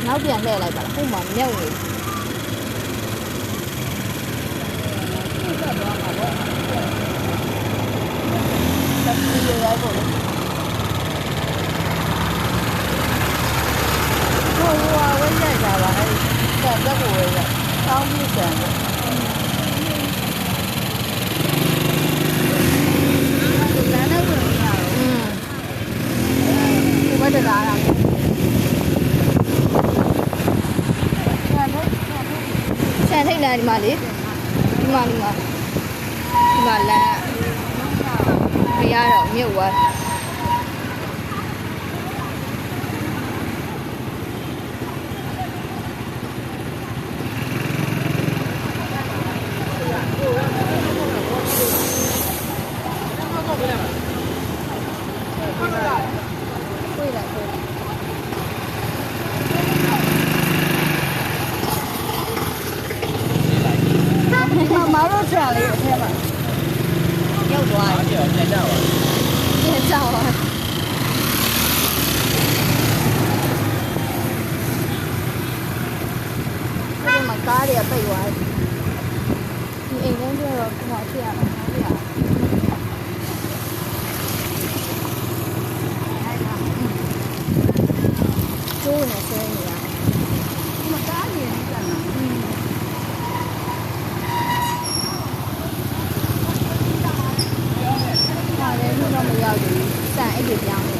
နောက်ပြန်လှည့်လိုက်ပါလားဟိုမှာမြုပ်နေတက်ပြီးရိုက်ဖို့လေဟိုဝဲရိုက်ကြပါအဲ့တက်ကိုဝဲရိုက်တောင်းပြီးစံတယ်လမ်းနဲ့ဝင်ရတော့ဒီဘက်တကားတာခြံထိတ်နေဒီမှာလေဒီမှာလမ်းမရတော့မြုပ်သွားမတော်ချာလေးအထက်မှာရောက်သွားတယ်ပြန်ကြပါပြန်ကြပါဒီမှာကားတွေကပိတ်သွားတယ်ဒီအိမ်ထဲကတော့ဒီမှာဖြစ်ရမှာကျိုးနေဆွဲနေတာဒီမှာကားတွေနဲ့ကြာတာလည်းဘုရားမရောက်ဘူးစံအိတ်တွေပြောင်းနေ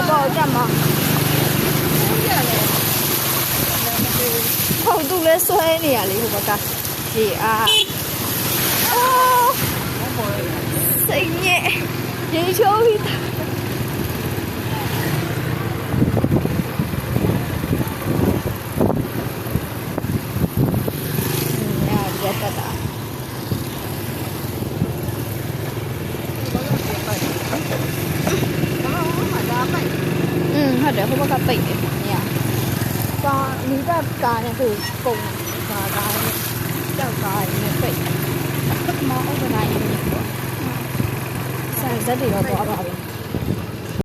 တော့ကြမှာဟုတ်သူလဲဆွဲနေရလေဟိုဘက်ကဒီအားစိတ်ညစ်ရေချိုးပြီးရက်တာဟုတ်တယ်ဟိုဘက်ကပိတ်တယ်ညကာနီးကကာနဲ့သူပုံကာနဲ့ကြောက်ကာနဲ့ပိတ်မောင်းအုပ်တိုင်းနေပေါ့ဆန်ဇက်တွေတော့သွားပါပြီ